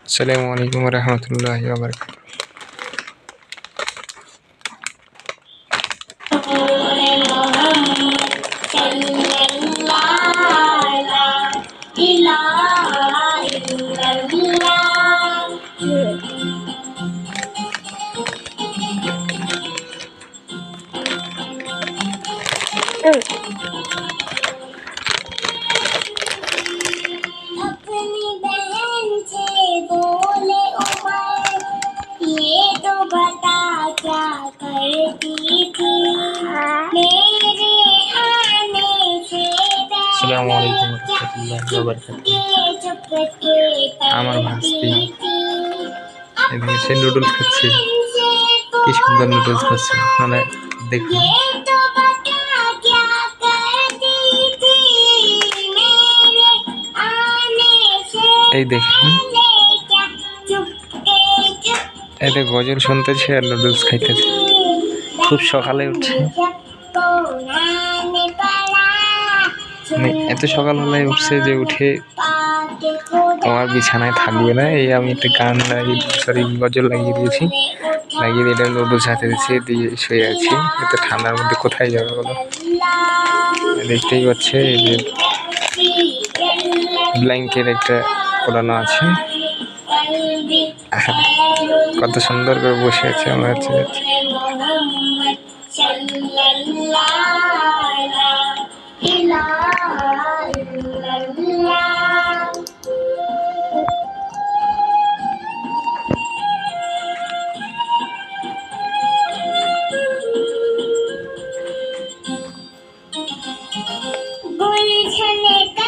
Assalamualaikum warahmatullahi wabarakatuh. अपनी बहन से बोले उमर, ये तो बता क्या करती थी मेरे आने से Assalamualaikum warahmatullahi wabarakatuh. चुपके আমার ভাস্তি थी। এদিকে সে নুডলস খাচ্ছে, কি সুন্দর নুডলস খাচ্ছে, আপনারা দেখুন। ये तो बता क्या करती थी मेरे आने से এই দেখুন, क्या चुपके এতে গজল শুনতেছে আর নুডলস খাইতেছে। খুব সকালে উঠছে, মানে এত সকালবেলায় উঠছে যে উঠে আমার বিছানায় থাকবে না। এই আমি একটা গান গজল লাগিয়ে দিয়েছি, লাগিয়ে দিয়ে এটা নুডলস হাতে দিয়েছি, দিয়ে শুয়ে আছি। এত ঠান্ডার মধ্যে কোথায় যাবে বলো? দেখতেই পাচ্ছে এই যে ব্ল্যাঙ্কেট একটা ওড়ানো আছে, কত সুন্দর করে বসে আছে। আমার হচ্ছে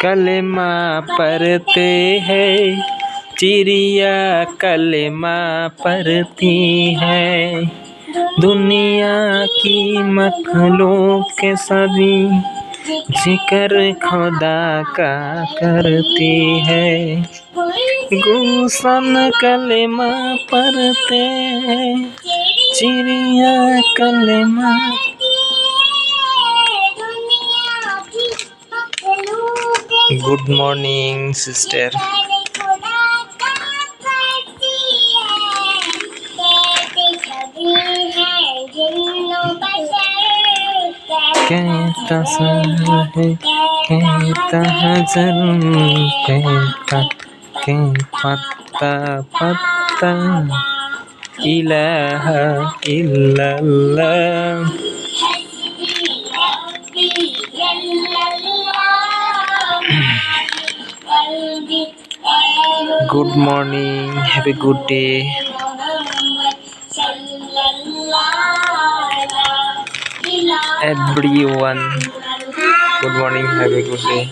कलेमा पढ़ते हैं चिड़िया, कलेमा पढ़ती है, दुनिया की मखलूक के सभी जिक्र खुदा का करती है। गुलशन कलेमा पढ़ते हैं चिड़िया, कलेमा। Good morning sister. कहता है कहता हजर कहता के पत्ता पत्ता इलाहा इल्लल्लाह। Good morning, have a good day. Everyone, good morning, have a good day.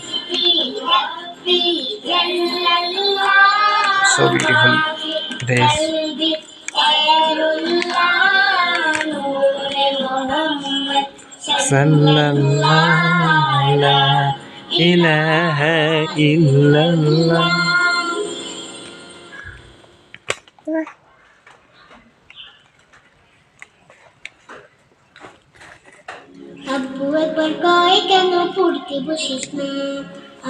So beautiful days. Sallallahu la ilaha illallah. আব্বু একবার কয় কেন পড়তে বসিস না,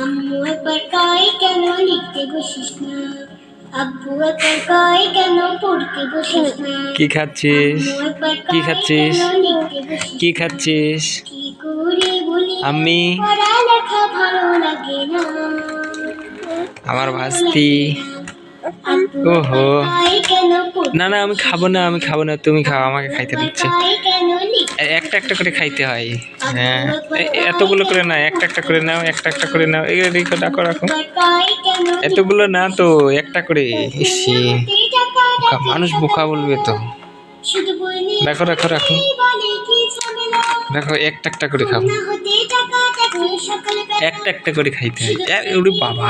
আম্মু একবার কয় কেন লিখতে বসিস না, আব্বু একবার কয় কেন পড়তে বসিস না। কি খাচ্ছিস? কি খাচ্ছিস? কি খাচ্ছিস? কি করে বলি আমি পড়ালেখা ভালো লাগে না। আমার ভাস্তি। আব্বু ওহো, কয় কেন না না আমি খাবো না, আমি খাবো না, তুমি খাও, আমাকে খাইতে দিচ্ছে। কয় কেন লিখতে একটা একটা করে খাইতে হয়। হ্যাঁ, এতগুলো করে না, একটা একটা করে নাও, একটা একটা করে নাও। এই রেখো, রাখো রাখো, কয় কেন এতগুলো না তো, একটা করে। ইসি, মানুষ বোকা বলবে তো। শুধু বই নিয়ে রাখো রাখো রাখো বলে কি ঝামেলা, রাখো, একটা একটা করে খাবো, না হতে টাকা টাকা সকালে একটা একটা করে খাইতে হয়। ওরে বাবা,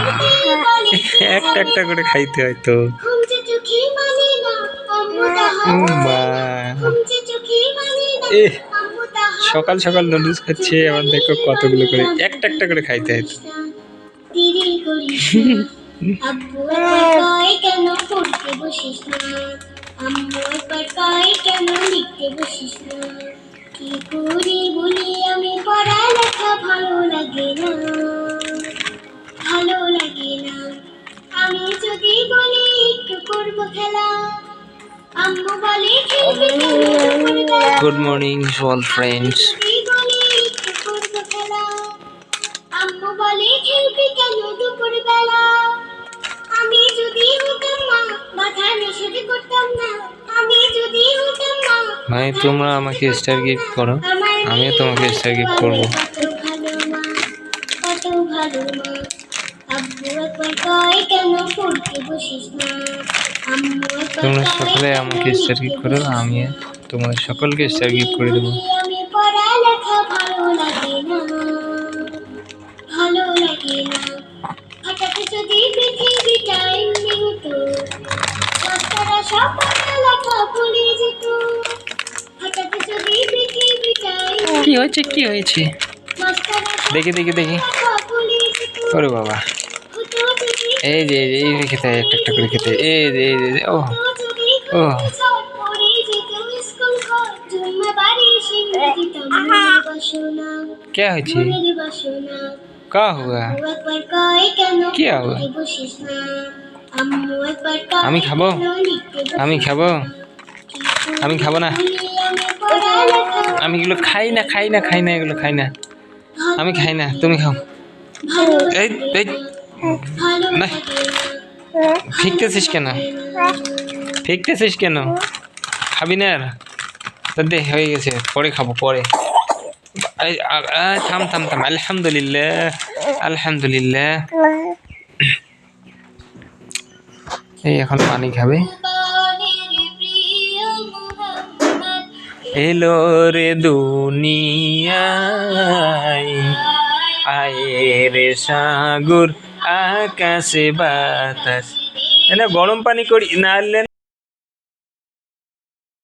একটা একটা করে খাইতে হয় তো। ঘুমছে চোখে মানে না আম্মু তাহা, মা, ঘুমছে চোখে মানে না এ আম্মু তাহা। সকাল সকাল নুডলস খাচ্ছে, আবার দেখো কতগুলো করে, একটা একটা করে খাইতে হয় তো। দেরি করিস না, আব্বু একবার কয় কেন পড়তে বসিস না, আম্মু একবার কয় কেন লিখতে বসিস না। কি করে বলি আমি পড়ালেখা ভালো লাগে Good morning to all friends. যদি বলে একটু করবো খেলা, আম্মু বলে খেলবি কেন দুপুর বেলা। আমি যদি হতাম মা বাধা নিষেধ করতাম না, আমি যদি হতাম মা ভাই তোমরা আমাকে স্টার গিফট করো, আমিও তোমাকে স্টার গিফট করবো। কত ভালো মা, কত ভালো মা। আব্বু একবার কয় কেন পড়তে বসিস না, আম্মু একবার তোমরা কয় সকলে কেন আমাকে স্টার গিফট করো, আমি তোমাদের সকলকে স্টার গিফট করে দেবো। আমি পড়ালেখা ভালো লাগে না, ভালো লাগে না। হঠাৎ যদি পৃথিবীটা এমনি হতো, মাস্টাররা সব পড়ালেখা ভুলে যেত। হঠাৎ যদি পৃথিবীটা কি হয়েছে কি হয়েছে মাস্টাররা সব দেখি দেখি দেখি। পড়ালেখা ভুলে যেত। ওরে বাবা, হতো যদি এই যে এই যে খেতে হয়, একটা একটা করে খেতে হয়। এই যে ও হতো যদি ও সব পড়ে যেত স্কুল ঘর, জুম্মা বাড়ি সিংহে দিতাম মনের বাসনা, क्या হয়েছে মনের বাসনা। क्या हुआ আম্মু একবার কয় কেন কি হবে? পড়তে বসিস না, আম্মু একবার কয় আমি খাবো? কেন লিখতে বসিস আমি খাবো? না। আমি খাবো না, আমি পড়ালেখা আমি এগুলো খাই না খাই না খাই না, এগুলো খাই না, আমি খাই না, তুমি খাও। ভালো এই লাগে এই না, ভালো না। লাগে না, ফিকতেছিস কেন, ফিকতেছিস কেন, খাবি না আর? তা দে, হয়ে গেছে, পরে খাবো পরে। থাম থাম থাম, আলহামদুলিল্লাহ আলহামদুলিল্লাহ। এই এখন পানি খাবে। জীবনের প্রিয় মুহাম্মদ এলো রে দুনিয়ায়, আয়ে রে সাগর আকাশে বাতাস। না গরম পানি করি না আনলে